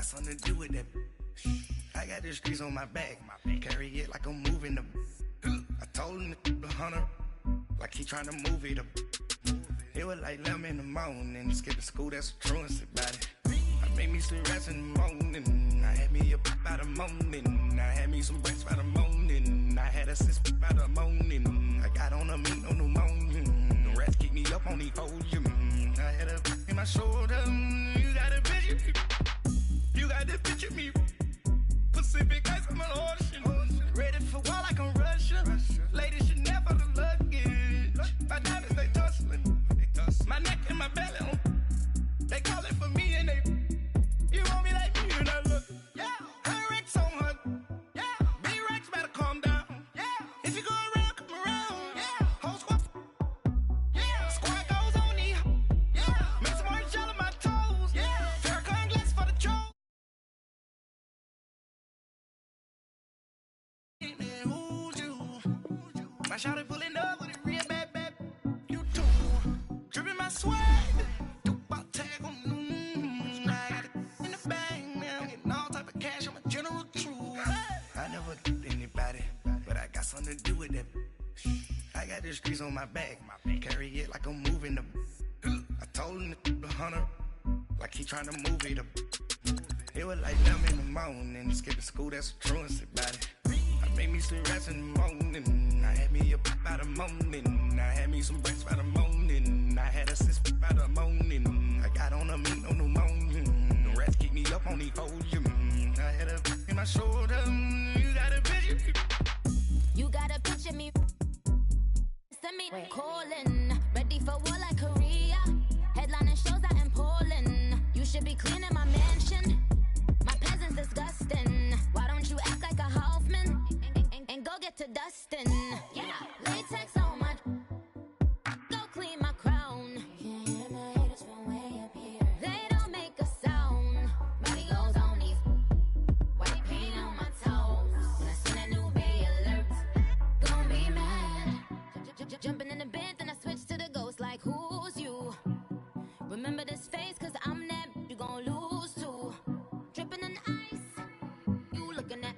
got something to do with that. I got the streets on my back. Carry it like I'm moving the. I told him the hunter, like he trying to move it up. It was like 11 in the morning. Skipping school, that's a truancy about it. I made me some rats in the morning. I had me a by the morning. I had me some breaks by the morning. I had a sis by the morning. I got on a meat, no pneumonia. The rats keep me up on the folium. I had a in my shoulder. You got a picture me. You got to picture me. Pacific ice, I'm an ocean. Ready for war like I'm Russia. Ladies should never the luggage. My diamonds, they tussling. My neck and my belly on. They call it for me and they. You want me like me and I look. Yeah. Her Rex on her. Yeah. B-Rex better calm down. Yeah. If you go around, come around. Yeah. Whole squad. Yeah. Squad goes on me. Yeah. Make some orange gel on my toes. Yeah. Farrakhan glass for the troll. Who's you? My shawty pulling up with it real bad. You too. Dripping my swag. Do about tag on. I got it in the bag now. Getting all type of cash. I'm a general true. I never did anybody, but I got something to do with that. I got the streets on my back. Carry it like I'm moving the. I told him the hunter, like he trying to move it up. It was like 11 in the morning. Skipping school, that's a truancy about it. I made me some rats in the morning. I had me a by the morning. I had me some breaks by the morning. I had a sis by the morning. I got on a meat, no pneumonia. The rats keep me up on the folium. I had a in my shoulder. You got a picture me. You got a picture me. Send me calling. Ready for war like Korea. Headlining shows out in Poland. You should be cleaning my mansion. My peasants disgusting. Why don't you act like a Hoffman and go get to dustin'? Yeah, latex on my. Go clean my crown. Can't hear my haters from way up here. They don't make a sound. Money goes on these. White paint on my toes. When I see that new bay alert, gon' be mad. Jumping in the bed, then I switch to the ghost like who's you? Remember this face, cause I'm that you gon' lose too. Dripping in ice, you looking at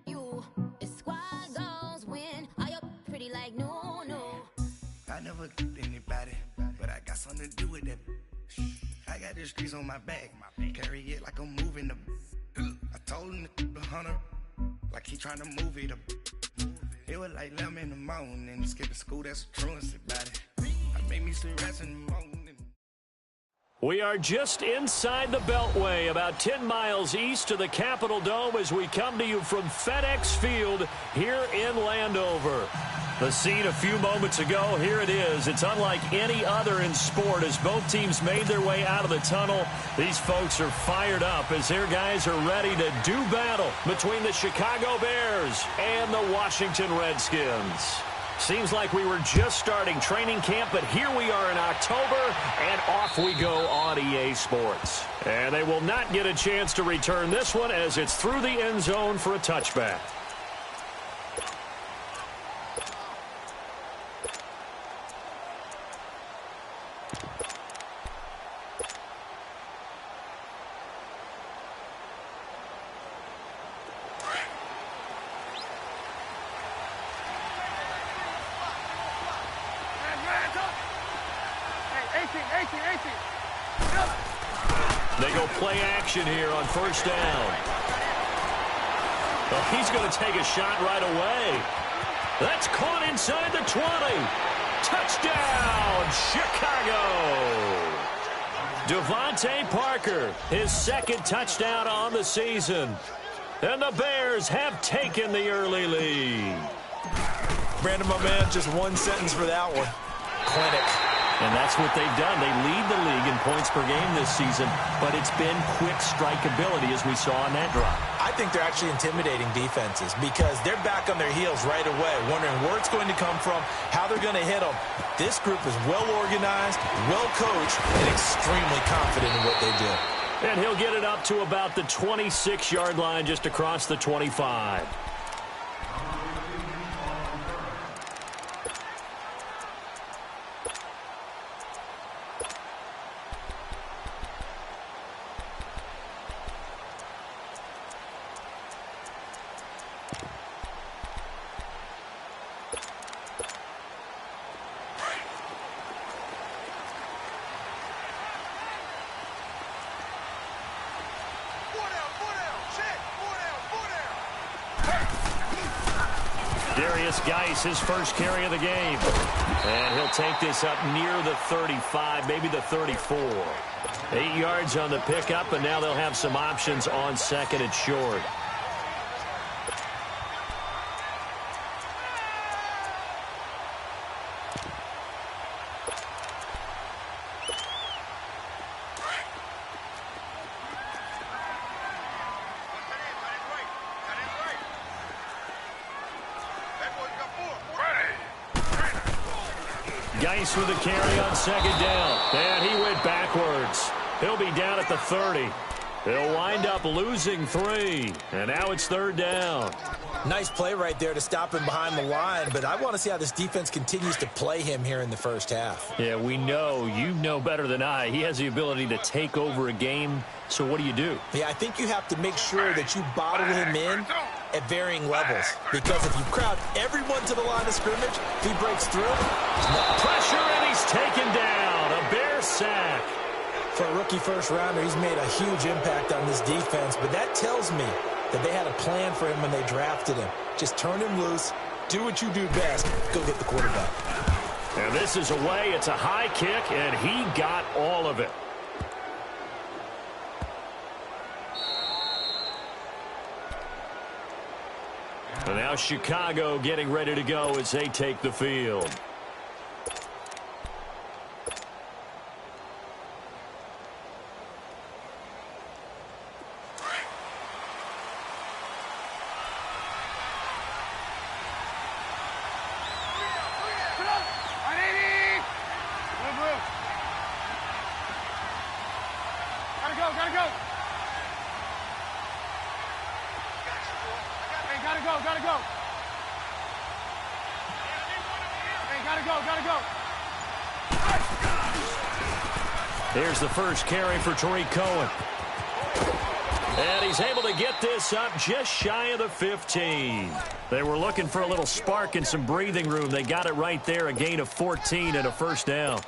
you. It's squad goals win. Are you pretty like no? I never did anybody, but I got something to do with that. I got the streets on my back. Carry it like I'm moving the. I told him the hunter, like he trying to move it up. It was like 11 in the morning. Skipping school, that's a truancy about it. I made me some rats in the morning. We are just inside the Beltway, about 10 miles east of the Capitol Dome as we come to you from FedEx Field here in Landover. The scene a few moments ago, here it is. It's unlike any other in sport as both teams made their way out of the tunnel. These folks are fired up as their guys are ready to do battle between the Chicago Bears and the Washington Redskins. Seems like we were just starting training camp, but here we are in October, and off we go on EA Sports. And they will not get a chance to return this one as it's through the end zone for a touchback. They go play action here on first down. Well, he's going to take a shot right away. That's caught inside the 20. Touchdown, Chicago. Devontae Parker, his second touchdown on the season. And the Bears have taken the early lead. Brandon, my man, just one sentence for that one. Clinic. And that's what they've done. They lead the league in points per game this season, but it's been quick strikeability as we saw on that drive. I think they're actually intimidating defenses because they're back on their heels right away, wondering where it's going to come from, how they're going to hit them. This group is well organized, well coached, and extremely confident in what they do. And he'll get it up to about the 26-yard line just across the 25. Darius Geis, his first carry of the game. And he'll take this up near the 35, maybe the 34. 8 yards on the pickup, and now they'll have some options on second and short. Geis with a carry on second down. And he went backwards. He'll be down at the 30. He'll wind up losing 3. And now it's third down. Nice play right there to stop him behind the line, but I want to see how this defense continues to play him here in the first half. Yeah, we know. You know better than I. He has the ability to take over a game. So what do you do? Yeah, I think you have to make sure that you bottle him in at varying levels. Because if you crowd everyone to the line of scrimmage, if he breaks through, pressure, and he's taken down. A Bear sack. For a rookie first-rounder, he's made a huge impact on this defense, but that tells me that they had a plan for him when they drafted him. Just turn him loose, do what you do best, go get the quarterback. And this is away. It's a high kick, and he got all of it. And now Chicago getting ready to go as they take the field. Here's the first carry for Tariq Cohen. And he's able to get this up just shy of the 15. They were looking for a little spark and some breathing room. They got it right there, a gain of 14 and a first down.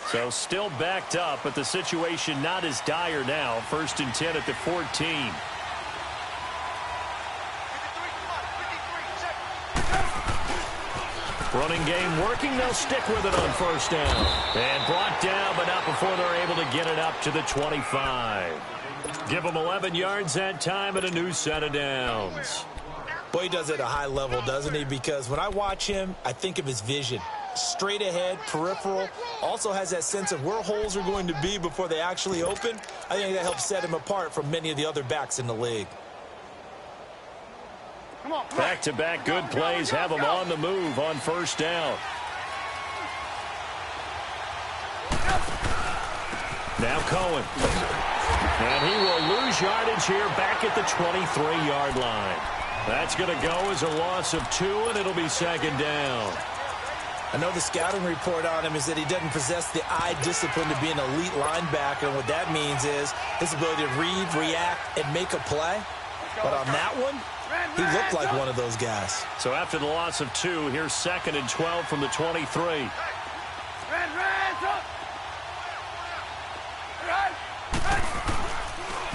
So still backed up, but the situation not as dire now. First and 10 at the 14. Running game working. They'll stick with it on first down. And brought down, but not before they're able to get it up to the 25. Give them 11 yards that time and a new set of downs. Boy, he does it at a high level, doesn't he? Because when I watch him, I think of his vision. Straight ahead, peripheral, also has that sense of where holes are going to be before they actually open. I think that helps set him apart from many of the other backs in the league. Back-to-back good plays have him on the move on first down. Now Cohen. And he will lose yardage here back at the 23-yard line. That's going to go as a loss of 2, and it'll be second down. I know the scouting report on him is that he doesn't possess the eye discipline to be an elite linebacker, and what that means is his ability to read, react, and make a play. But on that one, he looked like one of those guys. So after the loss of 2, here's second and 12 from the 23.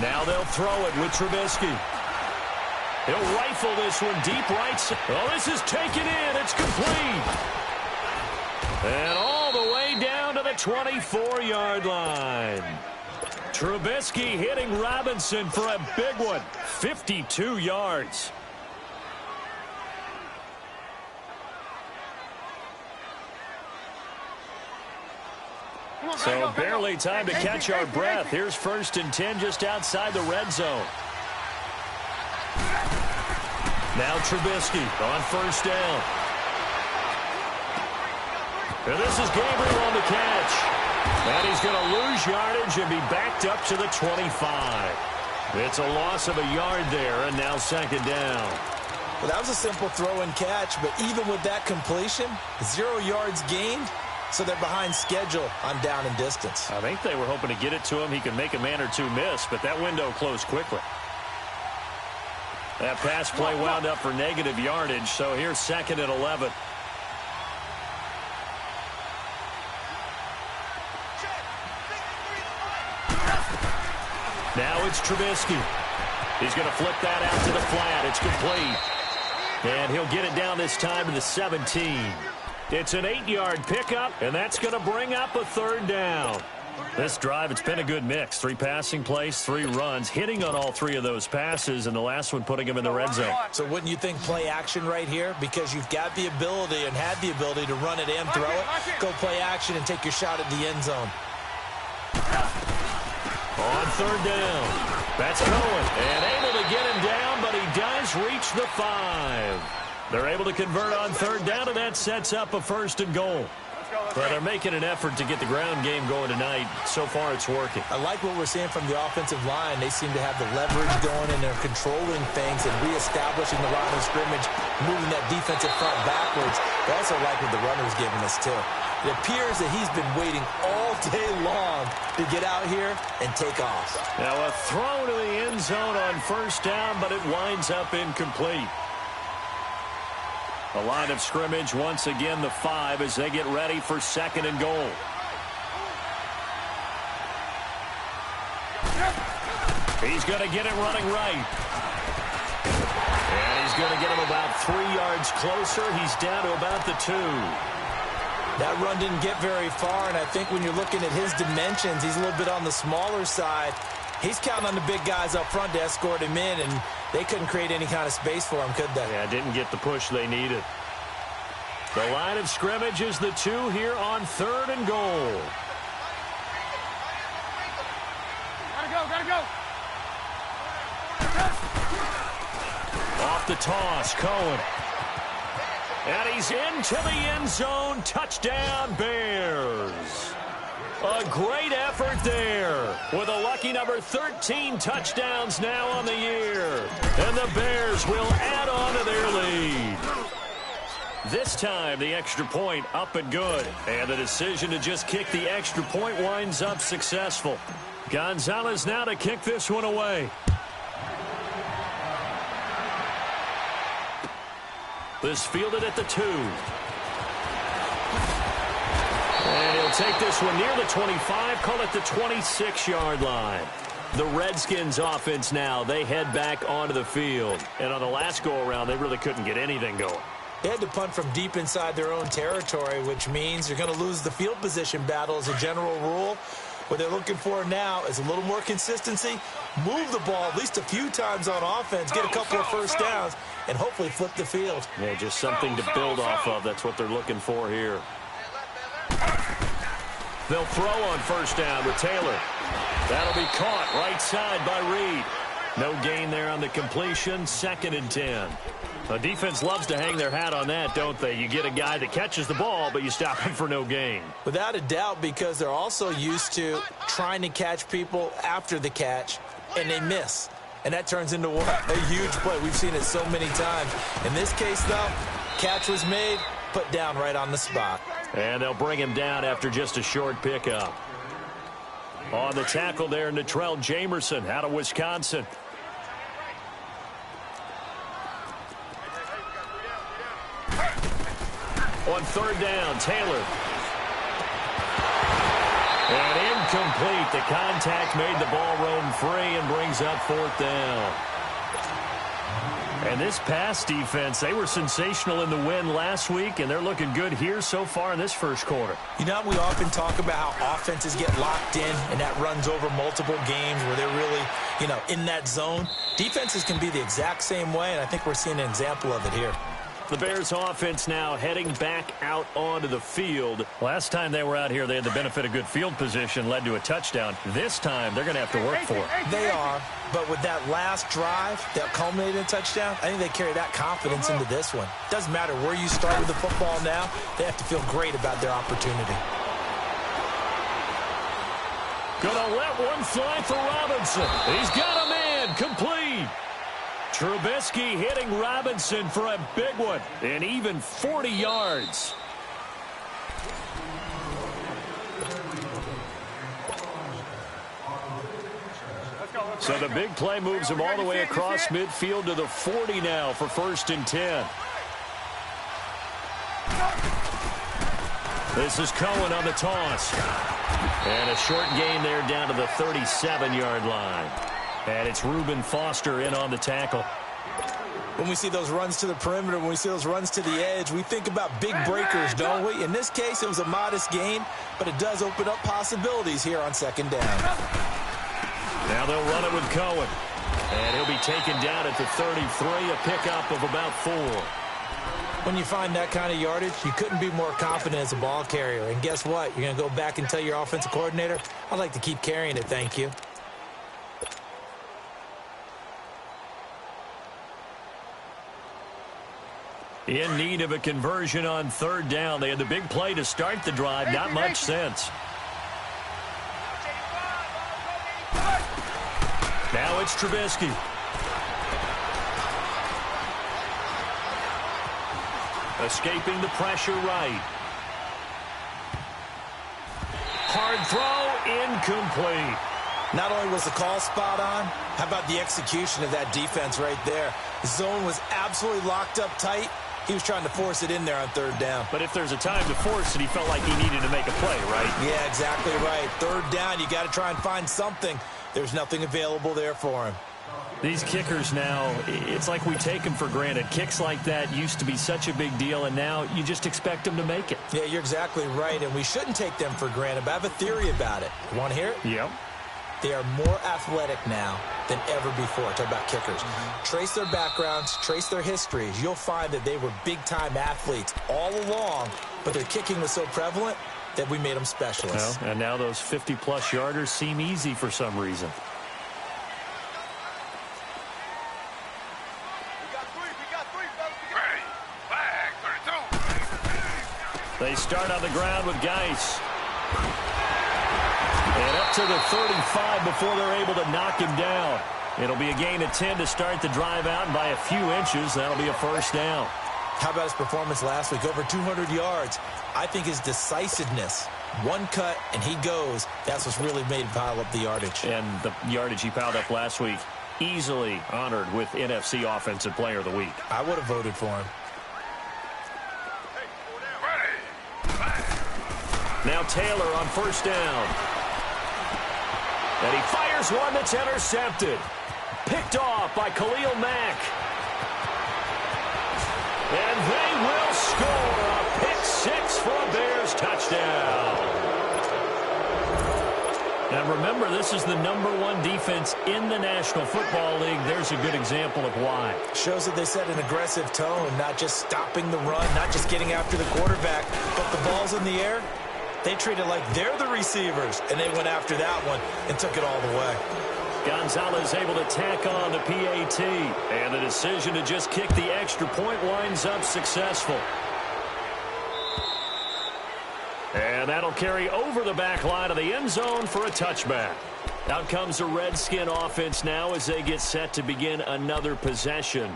Now they'll throw it with Trubisky. He'll rifle this one deep right. Oh, this is taken in. It's complete. And all the way down to the 24-yard line. Trubisky hitting Robinson for a big one. 52 yards. So barely time to catch our breath. Here's first and 10 just outside the red zone. Now Trubisky on first down. And this is Gabriel on the catch. And he's going to lose yardage and be backed up to the 25. It's a loss of a yard there, and now second down. Well, that was a simple throw and catch, but even with that completion, 0 yards gained, so they're behind schedule on down and distance. I think they were hoping to get it to him. He could make a man or two miss, but that window closed quickly. That pass play wound up for negative yardage, so here's second and 11. Now it's Trubisky. He's going to flip that out to the flat. It's complete. And he'll get it down this time to the 17. It's an 8-yard pickup, and that's going to bring up a third down. This drive, it's been a good mix. 3 passing plays, 3 runs, hitting on all 3 of those passes, and the last one putting him in the red zone. So wouldn't you think play action right here? Because you've got the ability and had the ability to run it and throw it. Go play action and take your shot at the end zone. On third down, that's Cohen. And able to get him down, but he does reach the 5. They're able to convert on third down, and that sets up a 1st and goal. Well, they're making an effort to get the ground game going tonight. So far, it's working. I like what we're seeing from the offensive line. They seem to have the leverage going, and they're controlling things and reestablishing the line of scrimmage, moving that defensive front backwards. They also like what the runner's giving us, too. It appears that he's been waiting all day long to get out here and take off. Now, a throw to the end zone on 1st down, but it winds up incomplete. The line of scrimmage, once again, the 5 as they get ready for 2nd and goal. He's going to get it running right. And he's going to get him about 3 yards closer. He's down to about the 2. That run didn't get very far, and I think when you're looking at his dimensions, he's a little bit on the smaller side. He's counting on the big guys up front to escort him in, and they couldn't create any kind of space for him, could they? Yeah, didn't get the push they needed. The line of scrimmage is the 2 here on 3rd and goal. Gotta go. Off the toss, Cohen. And he's into the end zone. Touchdown, Bears. A great effort there with a lucky number 13 touchdowns now on the year. And the Bears will add on to their lead. This time, the extra point up and good. And the decision to just kick the extra point winds up successful. Gonzalez now to kick this one away. This fielded at the 2. And he'll take this one near the 25, call it the 26-yard line. The Redskins offense now, they head back onto the field. And on the last go-around, they really couldn't get anything going. They had to punt from deep inside their own territory, which means you're going to lose the field position battle as a general rule. What they're looking for now is a little more consistency, move the ball at least a few times on offense, get a couple of 1st downs, and hopefully flip the field. Yeah, just something to build off of. That's what they're looking for here. They'll throw on 1st down with Taylor. That'll be caught right side by Reed. No gain there on the completion. 2nd and 10. The defense loves to hang their hat on that, don't they? You get a guy that catches the ball, but you stop him for no gain. Without a doubt, because they're also used to trying to catch people after the catch, and they miss. And that turns into what? A huge play. We've seen it so many times. In this case, though, catch was made, put down right on the spot. And they'll bring him down after just a short pickup. On the tackle there, Natrell Jamerson out of Wisconsin. On 3rd down, Taylor. And incomplete. The contact made the ball roam free and brings up 4th down. And this pass defense, they were sensational in the win last week, and they're looking good here so far in this 1st quarter. You know, we often talk about how offenses get locked in, and that runs over multiple games where they're really, in that zone. Defenses can be the exact same way, and I think we're seeing an example of it here. The Bears offense now heading back out onto the field. Last time they were out here, they had the benefit of good field position, led to a touchdown. This time, they're going to have to work for it. They are, but with that last drive that culminated in a touchdown, I think they carry that confidence into this one. Doesn't matter where you start with the football now, they have to feel great about their opportunity. Gonna let one fly for Robinson. He's got a man, complete. Trubisky hitting Robinson for a big one, and even 40 yards. So the big play moves him all the way across midfield to the 40 now for 1st and 10. This is Cohen on the toss. And a short gain there down to the 37-yard line. And it's Reuben Foster in on the tackle. When we see those runs to the perimeter, when we see those runs to the edge, we think about big breakers, don't we? In this case, it was a modest gain, but it does open up possibilities here on second down. Now they'll run it with Cohen. And he'll be taken down at the 33, a pickup of about 4. When you find that kind of yardage, you couldn't be more confident as a ball carrier. And guess what? You're going to go back and tell your offensive coordinator, I'd like to keep carrying it, thank you. In need of a conversion on third down. They had the big play to start the drive. Not much sense. Now it's Trubisky. Escaping the pressure right. Hard throw, incomplete. Not only was the call spot on, how about the execution of that defense right there? The zone was absolutely locked up tight. He was trying to force it in there on third down. But if there's a time to force it, he felt like he needed to make a play, right? Yeah, exactly right. Third down, you got to try and find something. There's nothing available there for him. These kickers now, it's like we take them for granted. Kicks like that used to be such a big deal, and now you just expect them to make it. Yeah, you're exactly right, and we shouldn't take them for granted, but I have a theory about it. You want to hear it? Yep. They are more athletic now than ever before. Talk about kickers. Trace their backgrounds, trace their histories. You'll find that they were big-time athletes all along, but their kicking was so prevalent that we made them specialists. Well, and now those 50-plus yarders seem easy for some reason. They start on the ground with Geis. And up to the 35 before they're able to knock him down. It'll be a gain of 10 to start the drive out, and by a few inches, that'll be a first down. How about his performance last week? Over 200 yards. I think his decisiveness, one cut and he goes, that's what's really made him pile up the yardage. And the yardage he piled up last week, easily honored with NFC Offensive Player of the Week. I would have voted for him. Now Taylor on first down. And he fires one that's intercepted. Picked off by Khalil Mack. And they will score a pick six for a Bears touchdown. And remember, this is the #1 defense in the National Football League. There's a good example of why. Shows that they set an aggressive tone, not just stopping the run, not just getting after the quarterback, but the ball's in the air. They treat it like they're the receivers, and they went after that one and took it all the way. Gonzalez able to tack on the PAT, and the decision to just kick the extra point winds up successful. And that'll carry over the back line of the end zone for a touchback. Out comes the Redskin offense now as they get set to begin another possession.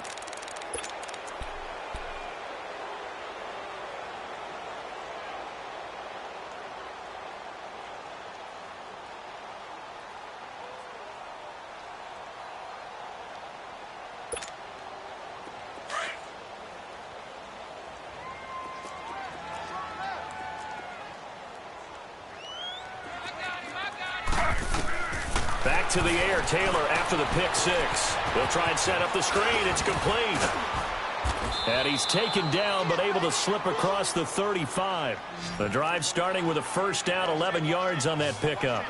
Back to the air, Taylor after the pick six. He'll try and set up the screen. It's complete. And he's taken down, but able to slip across the 35. The drive starting with a first down, 11 yards on that pickup.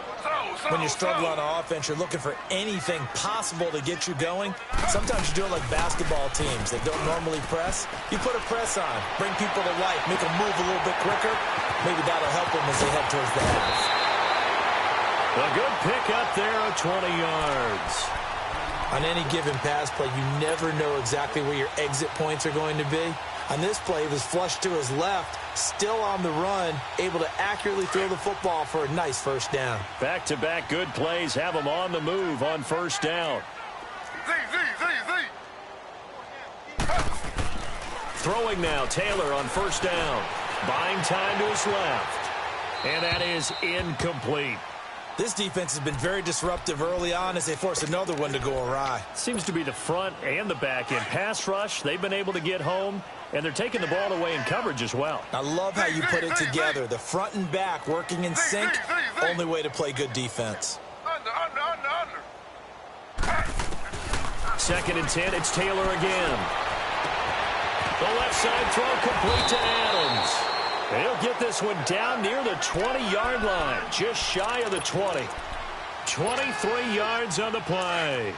When you struggle on offense, you're looking for anything possible to get you going. Sometimes you do it like basketball teams that don't normally press. You put a press on, bring people to life, make them move a little bit quicker. Maybe that'll help them as they head towards the half. A good pick up there of 20 yards. On any given pass play, you never know exactly where your exit points are going to be. On this play, he was flushed to his left, still on the run, able to accurately throw the football for a nice first down. Back-to-back good plays have him on the move on first down. Throwing now, Taylor on first down. Buying time to his left. And that is incomplete. This defense has been very disruptive early on as they force another one to go awry. Seems to be the front and the back end. Pass rush, they've been able to get home, and they're taking the ball away in coverage as well. I love how you put it together. The front and back working in sync. Only way to play good defense. Under. 2nd and 10. It's Taylor again. The left side throw complete to Adams. And he'll get this one down near the 20-yard line, just shy of the 20. 23 yards on the play.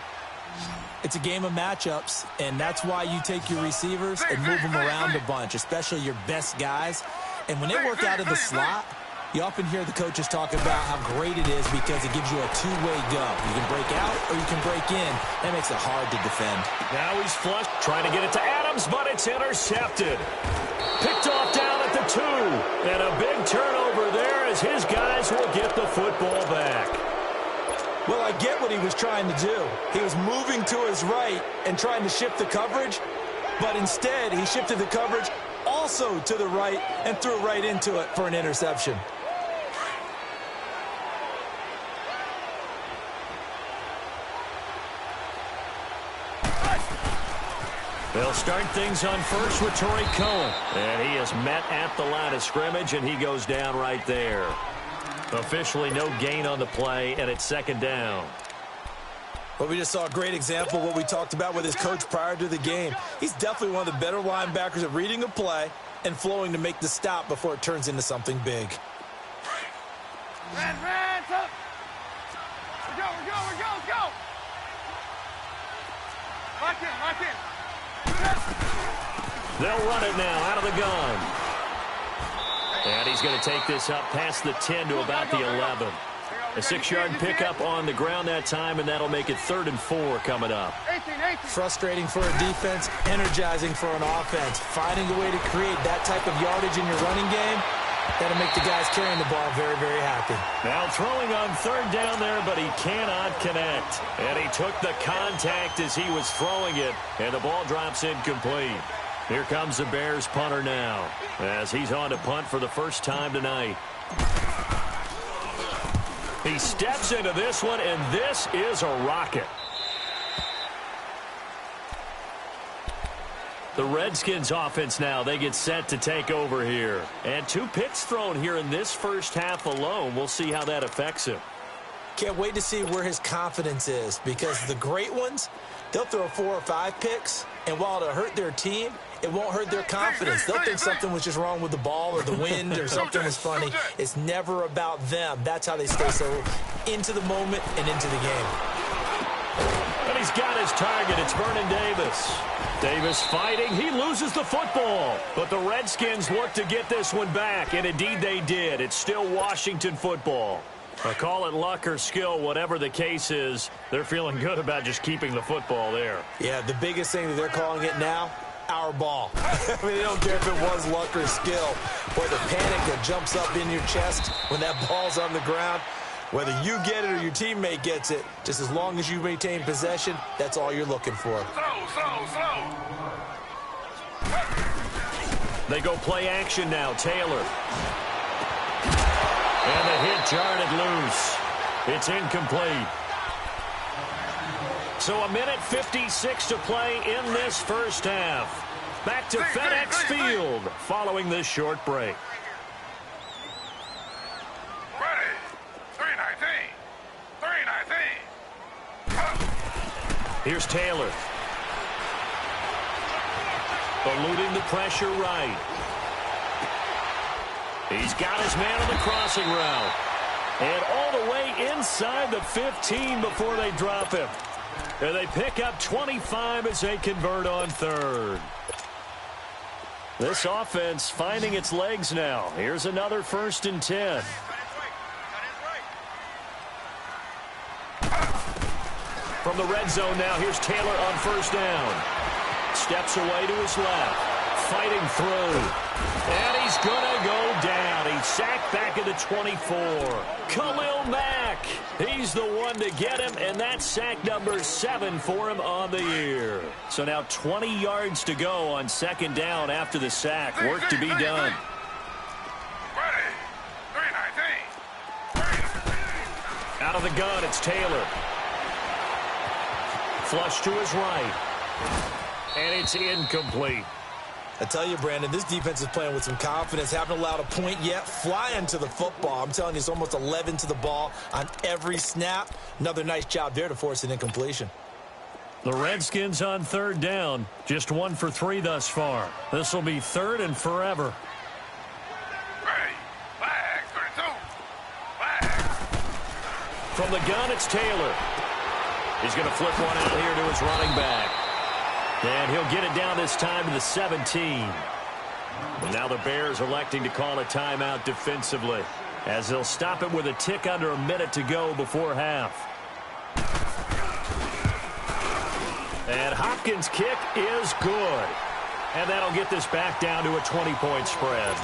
It's a game of matchups, and that's why you take your receivers and move them around a bunch, especially your best guys. And when they work out of the slot, you often hear the coaches talk about how great it is because it gives you a two-way go. You can break out or you can break in. That makes it hard to defend. Now he's flushed, trying to get it to Adams, but it's intercepted. Picked off down at the 2. And a big turnover there as his guys will get the football back. Well, I get what he was trying to do. He was moving to his right and trying to shift the coverage, but instead he shifted the coverage also to the right and threw right into it for an interception. They'll start things on first with Torrey Cohen. And he is met at the line of scrimmage, and he goes down right there. Officially no gain on the play, and it's 2nd down. Well, we just saw a great example of what we talked about with his coach prior to the game. He's definitely one of the better linebackers at reading a play and flowing to make the stop before it turns into something big. Red, up. We're go. Let's go. Lock in. They'll run it now out of the gun. And he's going to take this up past the 10 to about the 11. A 6-yard pickup on the ground that time, and that'll make it 3rd and 4 coming up. 18. Frustrating for a defense, energizing for an offense. Finding a way to create that type of yardage in your running game, that'll make the guys carrying the ball very, very happy. Now throwing on 3rd down there, but he cannot connect. And he took the contact as he was throwing it, and the ball drops incomplete. Here comes the Bears punter now, as he's on to punt for the first time tonight. He steps into this one, and this is a rocket. The Redskins offense now, they get set to take over here. And 2 picks thrown here in this first half alone. We'll see how that affects him. Can't wait to see where his confidence is, because the great ones, they'll throw 4 or 5 picks, and while it'll hurt their team, it won't hurt their confidence. They'll think something was just wrong with the ball or the wind or something was funny. It's never about them. That's how they stay so into the moment and into the game. And he's got his target. It's Vernon Davis. Davis fighting. He loses the football. But the Redskins look to get this one back, and indeed they did. It's still Washington football. Call it luck or skill, whatever the case is, they're feeling good about just keeping the football there. Yeah, the biggest thing that they're calling it now, our ball. I mean, they don't care if it was luck or skill. Boy, the panic that jumps up in your chest when that ball's on the ground, whether you get it or your teammate gets it, just as long as you maintain possession, that's all you're looking for. Slow. They go play action now. Taylor. And the hit jarred loose. It's incomplete. So 1:56 to play in this first half. Back to FedEx Field following this short break. Ready. 3-19. Here's Taylor. Eluding the pressure right. He's got his man on the crossing route. And all the way inside the 15 before they drop him. And they pick up 25 as they convert on 3rd. This offense finding its legs now. Here's another 1st and 10. From the red zone now, here's Taylor on 1st down. Steps away to his left. Fighting through. And he's going to go down. He's sacked back at the 24. Khalil Mack. He's the one to get him, and that's sack number 7 for him on the year. So now 20 yards to go on 2nd down after the sack. Work to be done. Ready. 3-19. Out of the gun, it's Taylor. Flush to his right. And it's incomplete. I tell you, Brandon, this defense is playing with some confidence. Haven't allowed a point yet. Flying to the football. I'm telling you, it's almost 11 to the ball on every snap. Another nice job there to force an incompletion. The Redskins on third down. Just 1 for 3 thus far. This will be third and forever. Flag, 32. Flag. From the gun, it's Taylor. He's going to flip one out here to his running back. And he'll get it down this time to the 17. And now the Bears electing to call a timeout defensively, as they'll stop it with a tick under a minute to go before half. And Hopkins' kick is good. And that'll get this back down to a 20-point spread.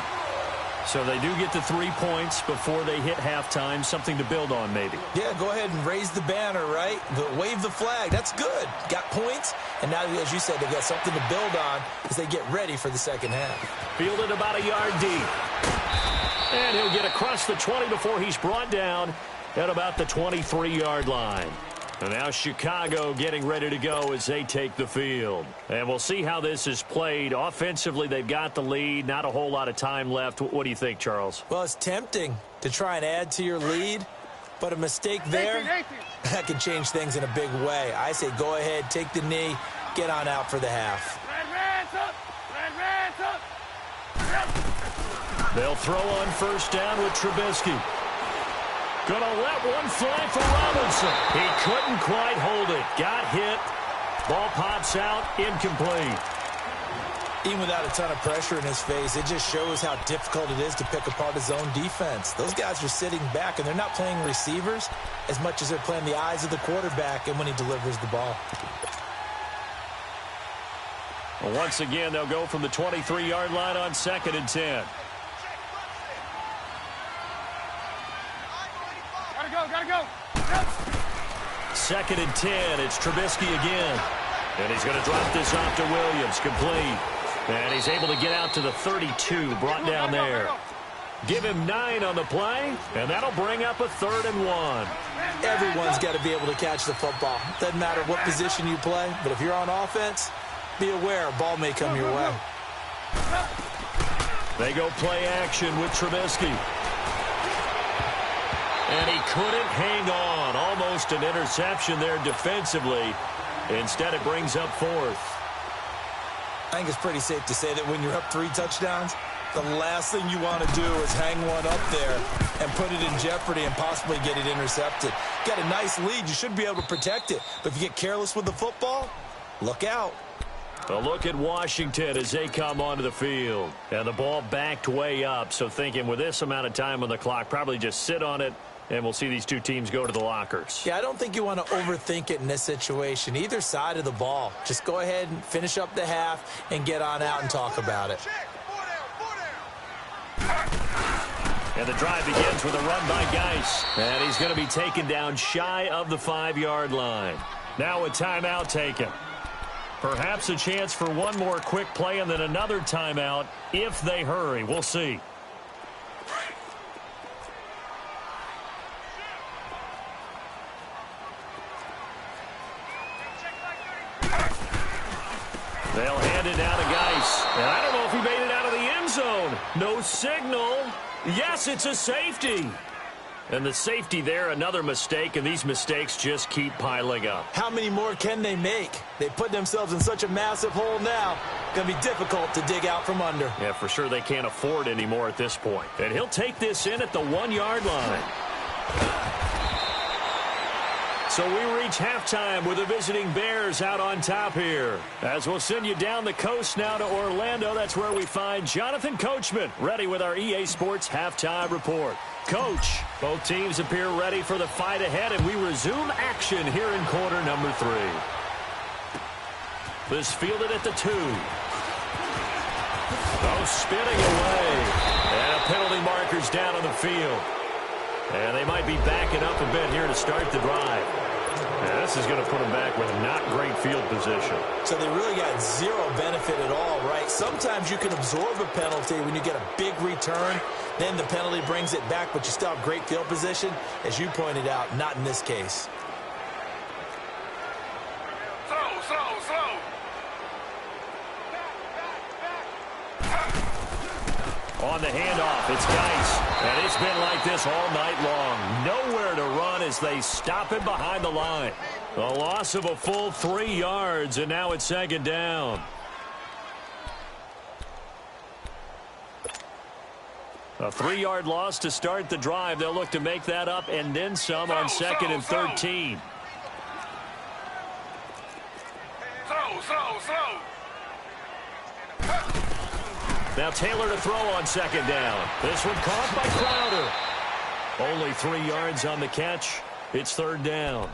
So they do get the 3 points before they hit halftime. Something to build on, maybe. Yeah, go ahead and raise the banner, right? Wave the flag. That's good. Got points. And now, as you said, they got something to build on as they get ready for the second half. Fielded about a yard deep. And he'll get across the 20 before he's brought down at about the 23-yard line. And now Chicago getting ready to go as they take the field. And we'll see how this is played. Offensively, they've got the lead. Not a whole lot of time left. What do you think, Charles? Well, it's tempting to try and add to your lead, but a mistake there, that can change things in a big way. I say go ahead, take the knee, get on out for the half. They'll throw on first down with Trubisky. Gonna let one fly for Robinson. He couldn't quite hold it. Got hit. Ball pops out. Incomplete. Even without a ton of pressure in his face, it just shows how difficult it is to pick apart his own defense. Those guys are sitting back, and they're not playing receivers as much as they're playing the eyes of the quarterback and when he delivers the ball. Well, once again, they'll go from the 23-yard line on 2nd and 10. Gotta go. 2nd and 10. It's Trubisky again. And he's going to drop this off to Williams. Complete. And he's able to get out to the 32. Brought down there. Give him 9 on the play. And that'll bring up a 3rd and 1. Everyone's got to be able to catch the football. Doesn't matter what position you play. But if you're on offense, be aware a ball may come your way. They go play action with Trubisky. And he couldn't hang on. Almost an interception there defensively. Instead, it brings up 4th. I think it's pretty safe to say that when you're up 3 touchdowns, the last thing you want to do is hang one up there and put it in jeopardy and possibly get it intercepted. Got a nice lead. You should be able to protect it. But if you get careless with the football, look out. A look at Washington as they come onto the field. And the ball backed way up. So thinking with this amount of time on the clock, probably just sit on it. And we'll see these two teams go to the lockers. Yeah, I don't think you want to overthink it in this situation. Either side of the ball. Just go ahead and finish up the half and get on out and talk about it. And the drive begins with a run by Geis. And he's going to be taken down shy of the 5-yard line. Now a timeout taken. Perhaps a chance for one more quick play and then another timeout if they hurry. We'll see. They'll hand it down to Geis. And I don't know if he made it out of the end zone. No signal. Yes, it's a safety. And the safety there, another mistake, and these mistakes just keep piling up. How many more can they make? They put themselves in such a massive hole now. Going to be difficult to dig out from under. Yeah, for sure they can't afford anymore at this point. And he'll take this in at the 1-yard line. So we reach halftime with the visiting Bears out on top here. As we'll send you down the coast now to Orlando, that's where we find Jonathan Coachman, ready with our EA Sports Halftime Report. Coach, both teams appear ready for the fight ahead, and we resume action here in quarter number 3. This fielded at the 2. Oh, spinning away. And a penalty marker's down on the field. And they might be backing up a bit here to start the drive. And this is going to put them back with not great field position. So they really got zero benefit at all, right? Sometimes you can absorb a penalty when you get a big return. Then the penalty brings it back, but you still have great field position. As you pointed out, not in this case. Slow. On the handoff, it's Geis. And it's been like this all night long. Nowhere to run as they stop him behind the line. A loss of a full 3 yards, and now it's second down. A 3-yard loss to start the drive. They'll look to make that up and then some on second and 13. Now Taylor to throw on second down. This one caught by Crowder. Only 3 yards on the catch. It's third down.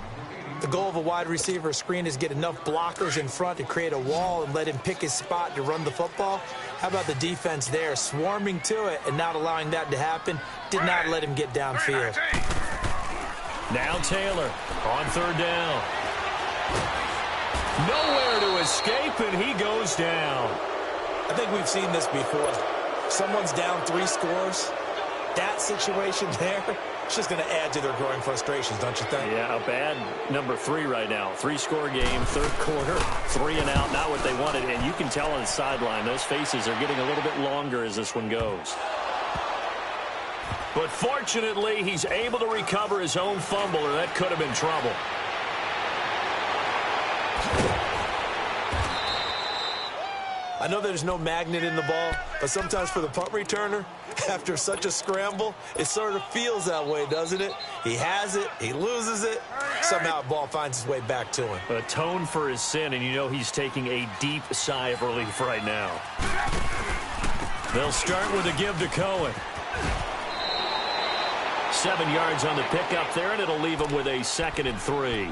The goal of a wide receiver screen is get enough blockers in front to create a wall and let him pick his spot to run the football. How about the defense there, swarming to it and not allowing that to happen? Did not let him get downfield. Now Taylor on third down. Nowhere to escape, and he goes down. I think we've seen this before. Someone's down 3 scores. That situation there, it's just going to add to their growing frustrations, don't you think? Yeah, a bad number 3 right now. 3-score game, third quarter, 3 and out, not what they wanted. And you can tell on the sideline, those faces are getting a little bit longer as this one goes. But fortunately, he's able to recover his own fumble, or that could have been trouble. I know there's no magnet in the ball, but sometimes for the punt returner, after such a scramble, it sort of feels that way, doesn't it? He has it, he loses it, somehow the ball finds its way back to him. Atone for his sin, and you know he's taking a deep sigh of relief right now. They'll start with a give to Cohen. 7 yards on the pickup there, and it'll leave him with a second and 3.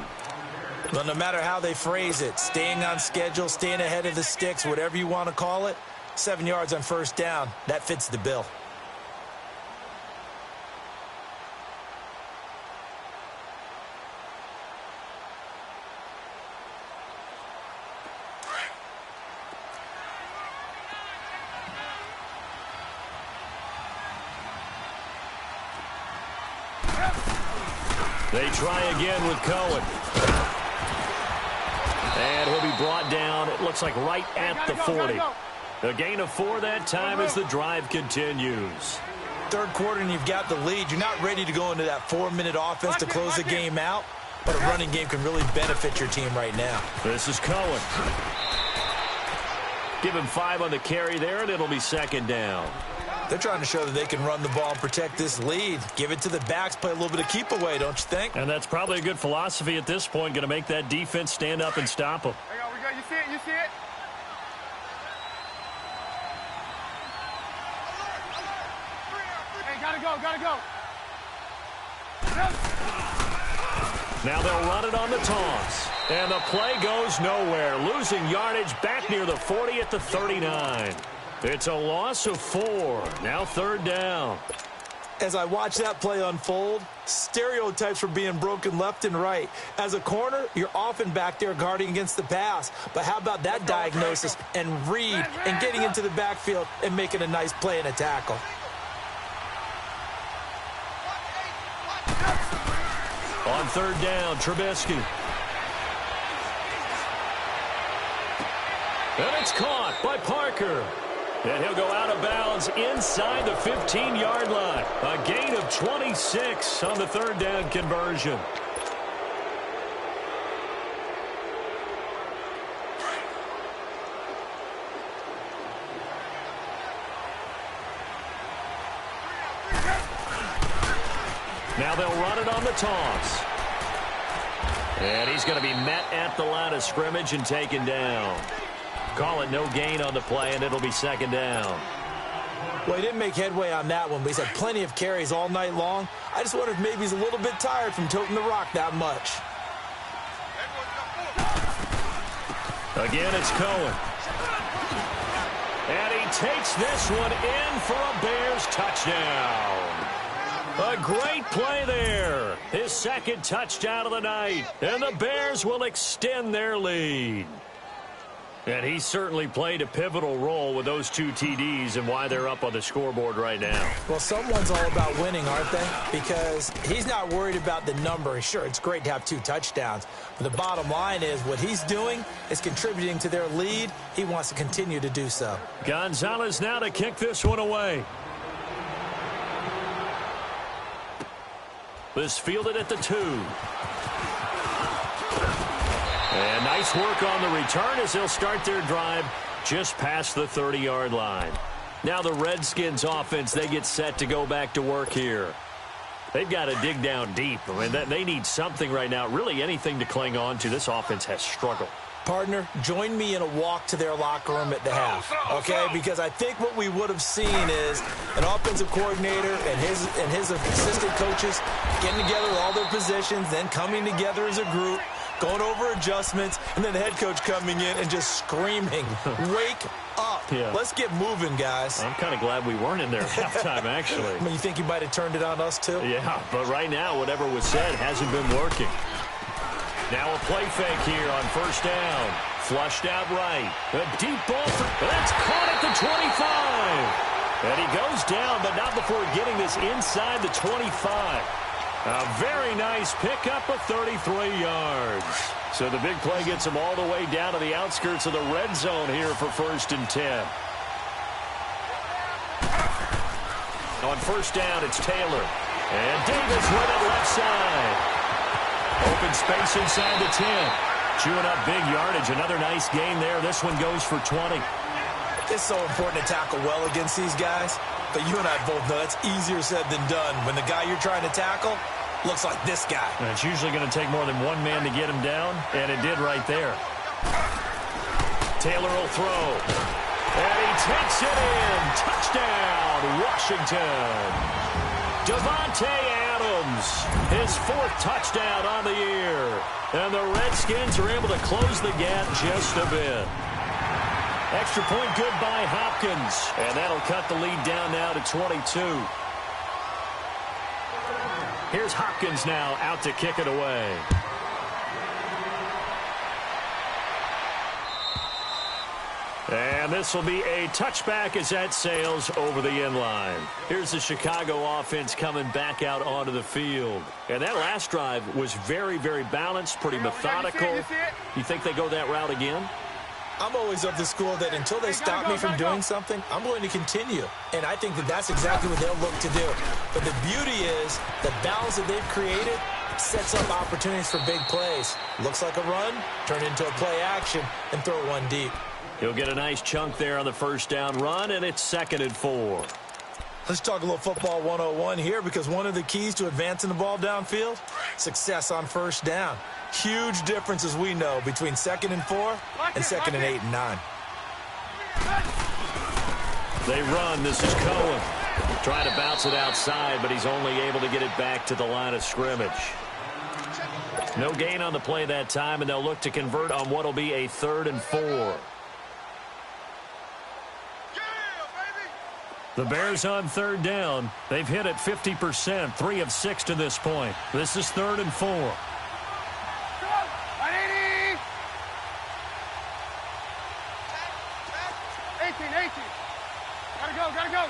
Well, no matter how they phrase it, staying on schedule, staying ahead of the sticks, whatever you want to call it, 7 yards on first down, that fits the bill. They try again with Cohen. And he'll be brought down, it looks like right at the 40. A gain of 4 that time as the drive continues. Third quarter and you've got the lead. You're not ready to go into that 4-minute offense to close the game out, but a running game can really benefit your team right now. This is Cohen. Give him 5 on the carry there, and it'll be second down. They're trying to show that they can run the ball and protect this lead. Give it to the backs, play a little bit of keep away, don't you think? And that's probably a good philosophy at this point, going to make that defense stand up and stop them. There you go, you see it, you see it? Hey, gotta go. Now they'll run it on the toss. And the play goes nowhere. Losing yardage back near the 40 at the 39. It's a loss of 4. Now third down. As I watch that play unfold, stereotypes were being broken left and right. As a corner, you're often back there guarding against the pass. But how about that diagnosis and read and getting into the backfield and making a nice play and a tackle? On third down, Trubisky. And it's caught by Parker. And he'll go out of bounds inside the 15-yard line. A gain of 26 on the third down conversion. Now they'll run it on the toss. And he's going to be met at the line of scrimmage and taken down. Call it no gain on the play, and it'll be second down. Well, he didn't make headway on that one, but he's had plenty of carries all night long. I just wonder if maybe he's a little bit tired from toting the rock that much. Again, it's Cohen. And he takes this one in for a Bears touchdown. A great play there. His second touchdown of the night. And the Bears will extend their lead. And he certainly played a pivotal role with those 2 TDs and why they're up on the scoreboard right now. Well, someone's all about winning, aren't they? Because he's not worried about the number. Sure, it's great to have 2 touchdowns. But the bottom line is what he's doing is contributing to their lead. He wants to continue to do so. Gonzalez now to kick this one away. This fielded at the 2. And nice work on the return as they'll start their drive just past the 30-yard line. Now the Redskins offense, they get set to go back to work here. They've got to dig down deep. I mean, they need something right now, really anything to cling on to. This offense has struggled. Partner, join me in a walk to their locker room at the half, okay? Because I think what we would have seen is an offensive coordinator and his assistant coaches getting together with all their positions, then coming together as a group, going over adjustments, and then the head coach coming in and just screaming, wake up. Yeah. Let's get moving, guys. I'm kind of glad we weren't in there at halftime, actually. I mean, you think you might have turned it on us, too? Yeah, but right now, whatever was said hasn't been working. Now a play fake here on first down. Flushed out right. A deep ball. That's caught at the 25. And he goes down, but not before getting this inside the 25. A very nice pickup of 33 yards. So the big play gets him all the way down to the outskirts of the red zone here for 1st and 10. On first down, it's Taylor. And Davis with it left side. Open space inside the 10. Chewing up big yardage. Another nice gain there. This one goes for 20. It's so important to tackle well against these guys. But you and I both know that's easier said than done. When the guy you're trying to tackle looks like this guy. And it's usually going to take more than one man to get him down. And it did right there. Taylor will throw. And he takes it in. Touchdown, Washington. Devontae Adams, his 4th touchdown on the year. And the Redskins are able to close the gap just a bit. Extra point good by Hopkins. And that'll cut the lead down now to 22. Here's Hopkins now out to kick it away. And this will be a touchback as that sails over the end line. Here's the Chicago offense coming back out onto the field. And that last drive was very, very balanced, pretty methodical. You think they go that route again? I'm always of the school that until they stop me from doing something, I'm going to continue. And I think that that's exactly what they'll look to do. But the beauty is the balance that they've created sets up opportunities for big plays. Looks like a run, turn into a play action, and throw one deep. He'll get a nice chunk there on the first down run, and it's 2nd and 4. Let's talk a little football 101 here, because one of the keys to advancing the ball downfield, success on first down. Huge difference, as we know, between 2nd and 4 and 2nd and 8 and 9. They run. This is Cohen. Trying to bounce it outside, but he's only able to get it back to the line of scrimmage. No gain on the play that time, and they'll look to convert on what will be a 3rd and 4. The Bears on 3rd down. They've hit it 50%, 3 of 6 to this point. This is 3rd and 4. 18. Gotta go.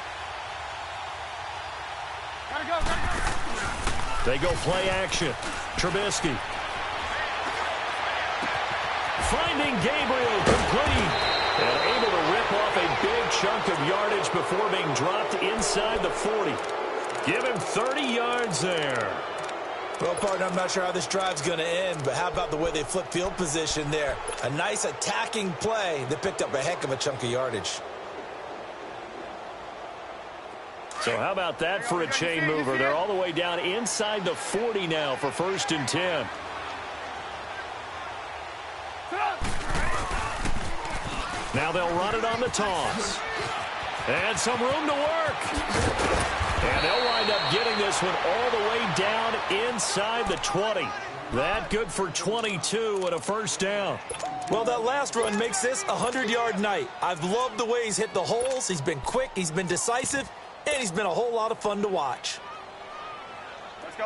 They go play action. Trubisky. Finding Gabriel complete. And able to rip off a big chunk of yardage before being dropped inside the 40. Give him 30 yards there. Well, partner, I'm not sure how this drive's going to end, but how about the way they flip field position there? A nice attacking play that picked up a heck of a chunk of yardage. So how about that for a chain mover? They're all the way down inside the 40 now for 1st and 10. Now they'll run it on the toss. And some room to work. And they'll wind up getting this one all the way down inside the 20. That good for 22 and a first down. Well, that last run makes this a 100-yard night. I've loved the way he's hit the holes. He's been quick, he's been decisive, and he's been a whole lot of fun to watch. Let's go.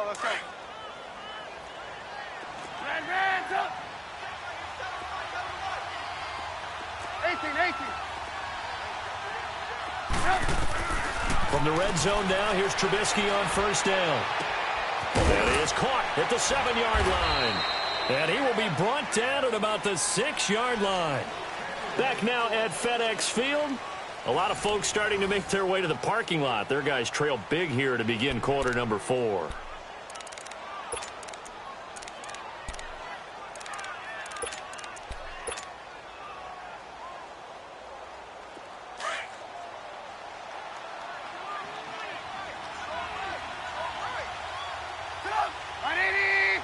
Hands up. 18. From the red zone now, here's Trubisky on first down. And he is caught at the 7-yard line. And he will be brought down at about the 6-yard line. Back now at FedEx Field. A lot of folks starting to make their way to the parking lot. Their guys trail big here to begin quarter number 4. 180.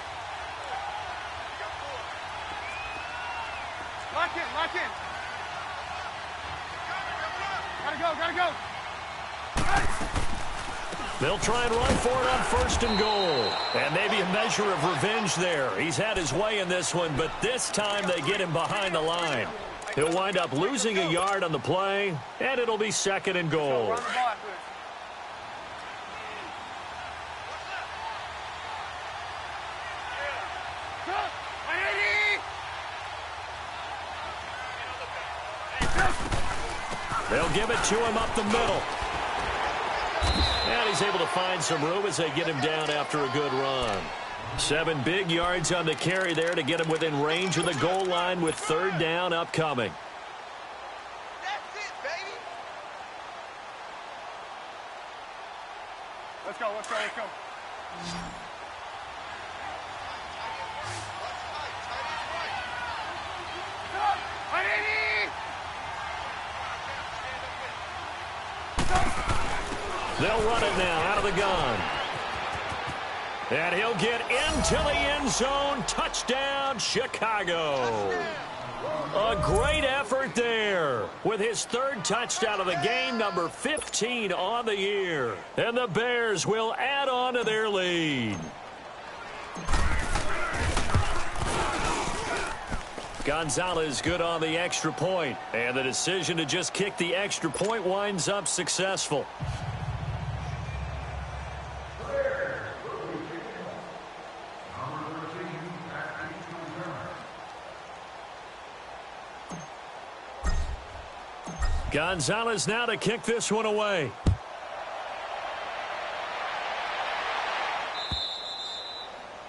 Lock in, lock in. Gotta go. They'll try and run for it on 1st and goal. And maybe a measure of revenge there. He's had his way in this one, but this time they get him behind the line. He'll wind up losing a yard on the play, and it'll be 2nd and goal. Run the ball. They'll give it to him up the middle. And he's able to find some room as they get him down after a good run. 7 big yards on the carry there to get him within range of the goal line with 3rd down upcoming. That's it, baby. Let's go. 180. They'll run it now out of the gun. And he'll get into the end zone. Touchdown, Chicago. A great effort there with his 3rd touchdown of the game, number 15 on the year. And the Bears will add on to their lead. Gonzalez good on the extra point. And the decision to just kick the extra point winds up successful. Gonzalez now to kick this one away.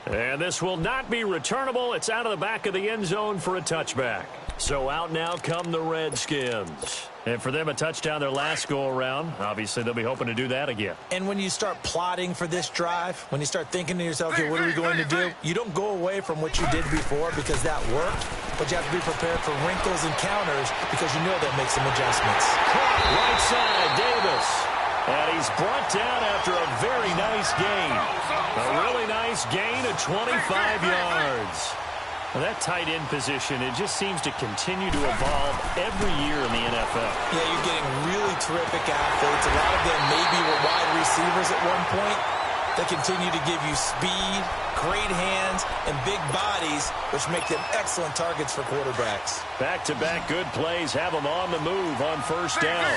And this will not be returnable. It's out of the back of the end zone for a touchback. So out now come the Redskins. And for them, a touchdown their last go-around. Obviously, they'll be hoping to do that again. And when you start plotting for this drive, when you start thinking to yourself, okay, what are we going to do? You don't go away from what you did before because that worked, but you have to be prepared for wrinkles and counters because you know they'll make some adjustments. Right side, Davis. And he's brought down after a very nice gain. A really nice gain of 25 yards. Well, that tight end position, it just seems to continue to evolve every year in the NFL. Yeah, you're getting really terrific athletes. A lot of them maybe were wide receivers at one point. They continue to give you speed, great hands, and big bodies, which make them excellent targets for quarterbacks. Back-to-back good plays have them on the move on 1st down.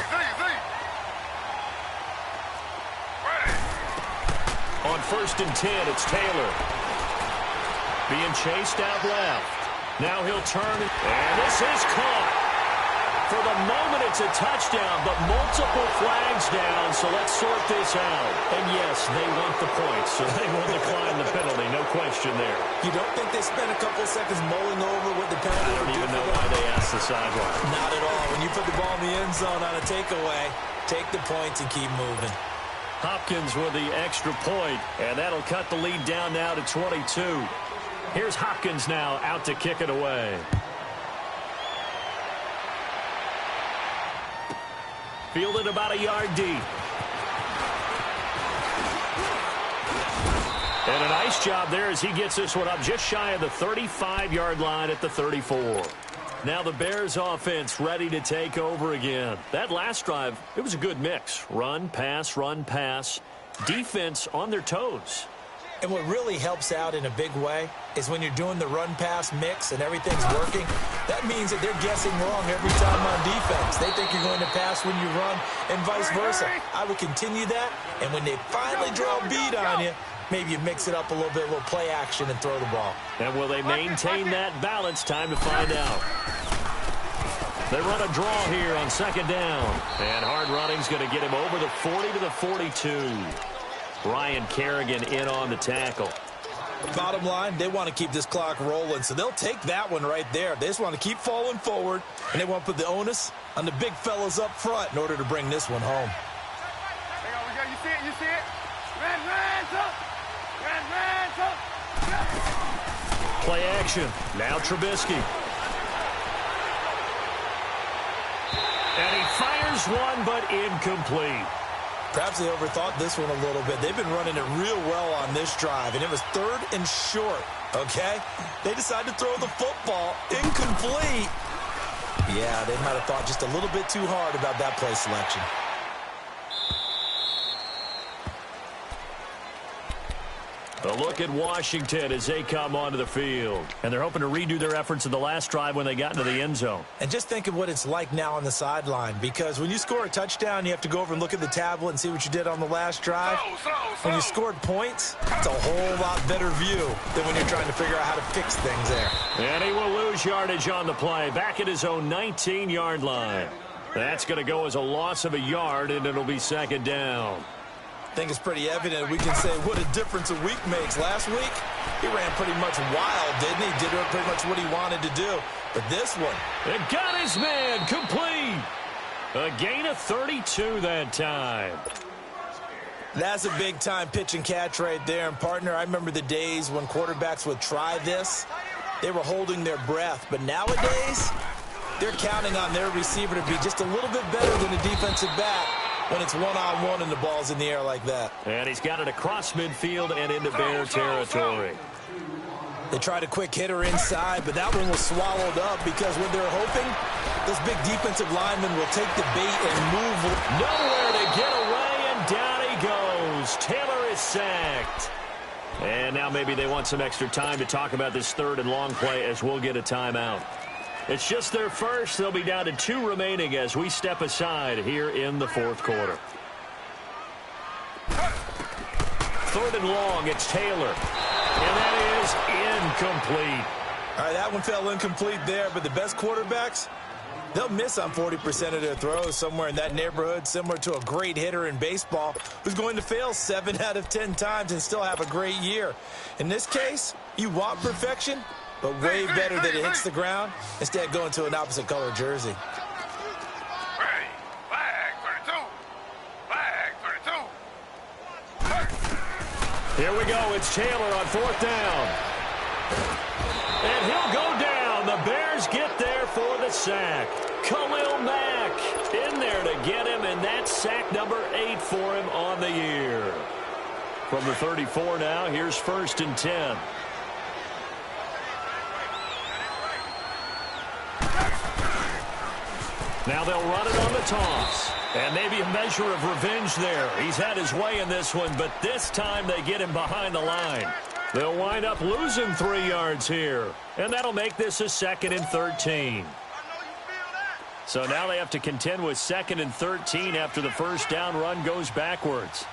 On 1st and 10, it's Taylor. Being chased out left. Now he'll turn, and this is caught. For the moment, it's a touchdown, but multiple flags down, so let's sort this out. And yes, they want the points, so they will decline the penalty, no question there. You don't think they spent a couple seconds mulling over what the penalty I don't even know why they asked the sideline. Not at all. When you put the ball in the end zone on a takeaway, take the points and keep moving. Hopkins with the extra point, and that'll cut the lead down now to 22. Here's Hopkins now out to kick it away. Fielded about a yard deep. And a nice job there as he gets this one up just shy of the 35-yard line at the 34. Now the Bears offense ready to take over again. That last drive, it was a good mix. Run, pass, defense on their toes. And what really helps out in a big way is when you're doing the run-pass mix and everything's working, that means that they're guessing wrong every time on defense. They think you're going to pass when you run and vice versa. I would continue that, and when they finally draw a beat on you, maybe you mix it up a little bit, a little play action, and throw the ball. And will they maintain that balance? Time to find out. They run a draw here on 2nd down. And hard running's going to get him over the 40 to the 42. Ryan Kerrigan in on the tackle. Bottom line, they want to keep this clock rolling, so they'll take that one right there. They just want to keep falling forward, and they want to put the onus on the big fellas up front in order to bring this one home. Hang on, we got, you see it? Red up! Play action. Now Trubisky. And he fires one, but incomplete. Perhaps they overthought this one a little bit. They've been running it real well on this drive, and it was 3rd and short, okay? They decided to throw the football incomplete. Yeah, they might have thought just a little bit too hard about that play selection. A look at Washington as they come onto the field. And they're hoping to redo their efforts in the last drive when they got into the end zone. And just think of what it's like now on the sideline, because when you score a touchdown, you have to go over and look at the tablet and see what you did on the last drive. When you scored points, it's a whole lot better view than when you're trying to figure out how to fix things there. And he will lose yardage on the play, back at his own 19-yard line. That's going to go as a loss of a yard, and it'll be 2nd down. I think it's pretty evident. We can say what a difference a week makes. Last week, he ran pretty much wild, didn't he? Did pretty much what he wanted to do. But this one, it got his man complete. A gain of 32 that time. That's a big-time pitch and catch right there. And, partner, I remember the days when quarterbacks would try this. They were holding their breath. But nowadays, they're counting on their receiver to be just a little bit better than a defensive back when it's one-on-one and the ball's in the air like that. And he's got it across midfield and into Bear territory. They tried a quick hitter inside, but that one was swallowed up because when they're hoping, those big defensive linemen will take the bait and move. Nowhere to get away, and down he goes. Taylor is sacked. And now maybe they want some extra time to talk about this 3rd and long play as we'll get a timeout. It's just their first. They'll be down to 2 remaining as we step aside here in the 4th quarter. 3rd and long, it's Taylor. And that is incomplete. All right, that one fell incomplete there, but the best quarterbacks, they'll miss on 40% of their throws, somewhere in that neighborhood, similar to a great hitter in baseball who's going to fail 7 out of 10 times and still have a great year. In this case, you want perfection, but way better that it hits the ground instead of going to an opposite color jersey. Here we go. It's Taylor on 4th down. And he'll go down. The Bears get there for the sack. Khalil Mack in there to get him, and that's sack number 8 for him on the year. From the 34 now, here's 1st and 10. Now they'll run it on the toss. And maybe a measure of revenge there. He's had his way in this one, but this time they get him behind the line. They'll wind up losing 3 yards here. And that'll make this a 2nd and 13. So now they have to contend with 2nd and 13 after the first down run goes backwards.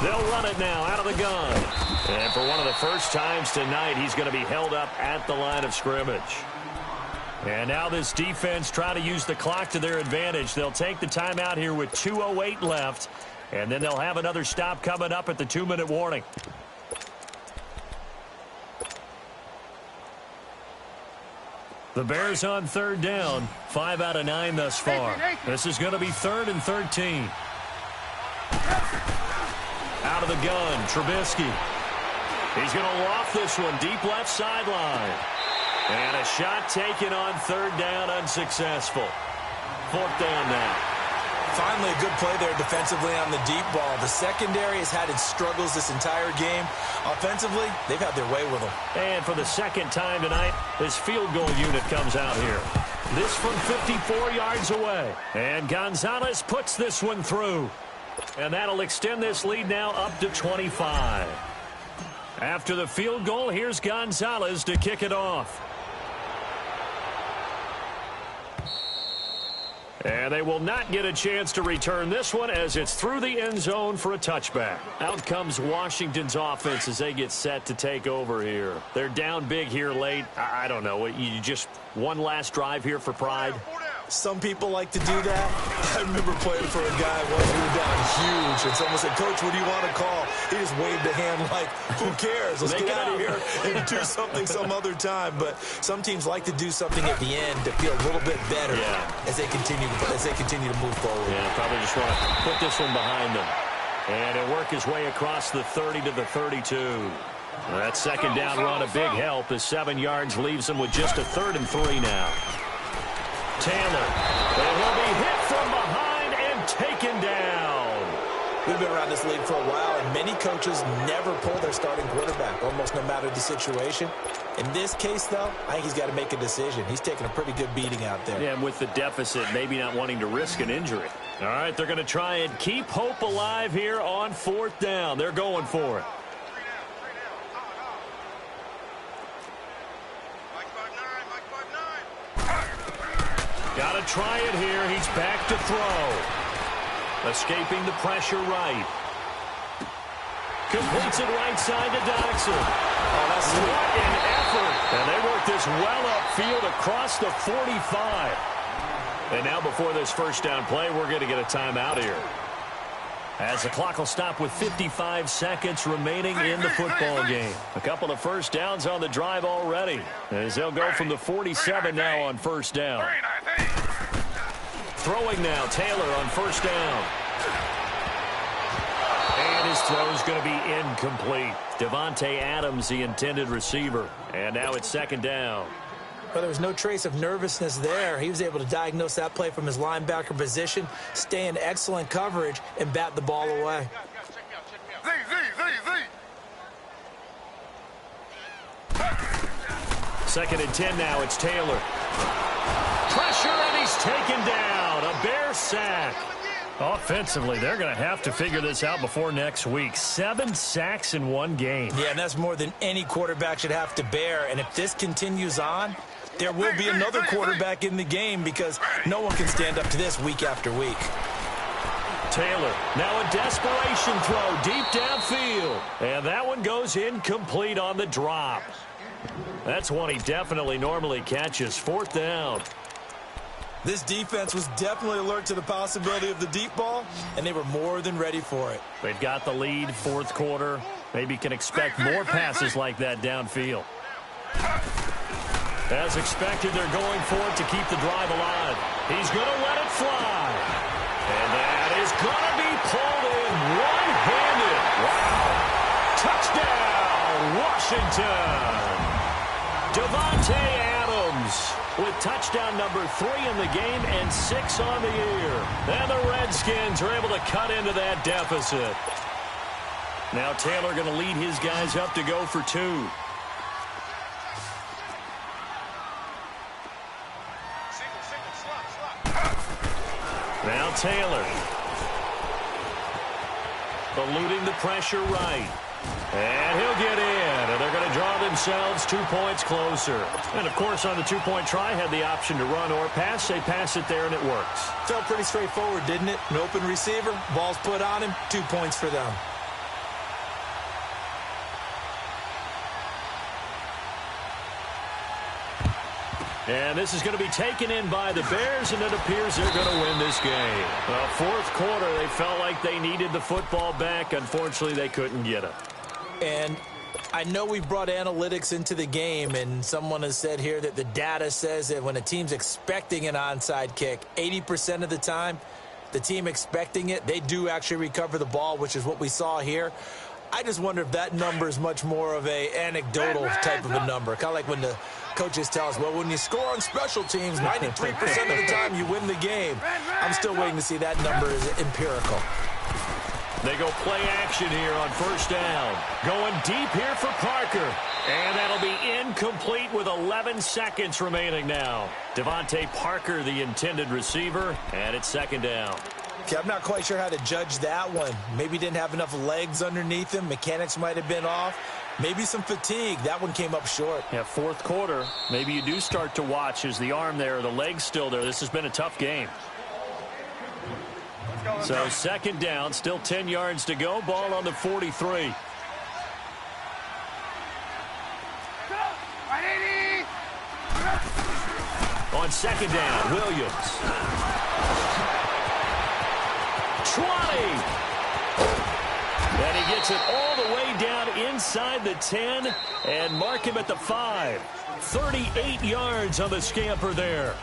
They'll run it now out of the gun. And for one of the first times tonight, he's going to be held up at the line of scrimmage. And now this defense trying to use the clock to their advantage. They'll take the timeout here with 2:08 left. And then they'll have another stop coming up at the 2-minute warning. The Bears on 3rd down. 5 out of 9 thus far. This is going to be 3rd and 13. Out of the gun, Trubisky. He's going to loft this one deep left sideline. And a shot taken on 3rd down, unsuccessful. 4th down now. Finally, a good play there defensively on the deep ball. The secondary has had its struggles this entire game. Offensively, they've had their way with them. And for the 2nd time tonight, this field goal unit comes out here. This from 54 yards away. And Gonzalez puts this one through. And that'll extend this lead now up to 25. After the field goal, here's Gonzalez to kick it off. And they will not get a chance to return this one as it's through the end zone for a touchback. Out comes Washington's offense as they get set to take over here. They're down big here late. I don't know. You just one last drive here for pride? Some people like to do that. I remember playing for a guy once we were down huge, and someone said, "Coach, what do you want to call?" He just waved a hand like, who cares? Let's get out of here and do something some other time. But some teams like to do something at the end to feel a little bit better as they continue to move forward. Yeah, probably just want to put this one behind them. And he'll work his way across the 30 to the 32. That 2nd down run a big help as 7 yards leaves him with just a 3rd and 3 now. Taylor. And he'll be hit from behind and taken down. We've been around this league for a while, and many coaches never pull their starting quarterback, almost no matter the situation. In this case, though, I think he's got to make a decision. He's taking a pretty good beating out there. Yeah, and with the deficit, maybe not wanting to risk an injury. All right, they're going to try and keep hope alive here on 4th down. They're going for it. Got to try it here. He's back to throw. Escaping the pressure right. Completes it right side to Dodson. Oh, that's sweet. What an effort. And they work this well upfield across the 45. And now before this first down play, we're going to get a timeout here. As the clock will stop with 55 seconds remaining in the football game. A couple of first downs on the drive already. As they'll go from the 47 now on first down. Throwing now, Taylor on first down. And his throw's going to be incomplete. Davante Adams, the intended receiver. And now it's 2nd down. Well, there was no trace of nervousness there. He was able to diagnose that play from his linebacker position, stay in excellent coverage, and bat the ball away. Second and 10 now, it's Taylor. Pressure, and he's taken down. A Bear sack. Offensively, they're going to have to figure this out before next week. 7 sacks in one game. Yeah, and that's more than any quarterback should have to bear. And if this continues on, there will be another quarterback in the game because no one can stand up to this week after week. Taylor, now a desperation throw deep downfield. And that one goes incomplete on the drop. That's one he definitely normally catches. 4th down. This defense was definitely alert to the possibility of the deep ball, and they were more than ready for it. They've got the lead, 4th quarter. Maybe can expect more passes like that downfield. As expected, they're going for it to keep the drive alive. He's going to let it fly. And that is going to be pulled in one-handed. Wow. Touchdown, Washington. Davante Adams with touchdown number 3 in the game and 6 on the year. And the Redskins are able to cut into that deficit. Now Taylor going to lead his guys up to go for 2. Now Taylor. Eluding the pressure right. And he'll get in, and they're going to draw themselves 2 points closer. And, of course, on the 2-point try, had the option to run or pass. They pass it there, and it works. Felt pretty straightforward, didn't it? An open receiver, ball's put on him, 2 points for them. And this is going to be taken in by the Bears, and it appears they're going to win this game. Well, 4th quarter, they felt like they needed the football back. Unfortunately, they couldn't get it. And I know we brought analytics into the game, and someone has said here that the data says that when a team's expecting an onside kick, 80% of the time, the team expecting it, they do actually recover the ball, which is what we saw here. I just wonder if that number is much more of a anecdotal type of a number. Kind of like when the coaches tell us, well, when you score on special teams, 93% of the time you win the game. I'm still waiting to see that number is empirical. They go play action here on first down. Going deep here for Parker. And that'll be incomplete with 11 seconds remaining now. Devontae Parker, the intended receiver, and it's 2nd down. Okay, I'm not quite sure how to judge that one. Maybe didn't have enough legs underneath him. Mechanics might have been off. Maybe some fatigue. That one came up short. Yeah, 4th quarter. Maybe you do start to watch. Is the arm there, the leg's still there? This has been a tough game. So 2nd down, still 10 yards to go. Ball on the 43. On 2nd down, Williams. 20. And he gets it all the way down inside the 10 and mark him at the 5. 38 yards on the scamper there.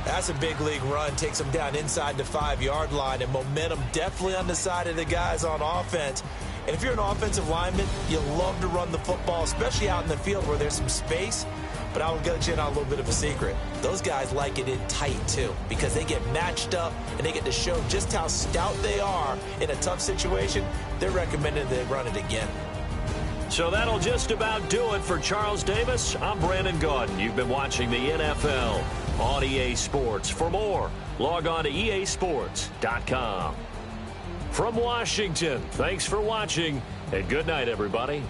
That's a big league run. Takes them down inside the 5-yard line, and momentum definitely on the side of the guys on offense. And if you're an offensive lineman, you love to run the football, especially out in the field where there's some space. But I'll let you in on a little bit of a secret. Those guys like it in tight, too, because they get matched up and they get to show just how stout they are in a tough situation. They're recommending they run it again. So that'll just about do it for Charles Davis. I'm Brandon Gaudin. You've been watching the NFL on EA Sports. For more, log on to easports.com. From Washington, thanks for watching, and good night, everybody.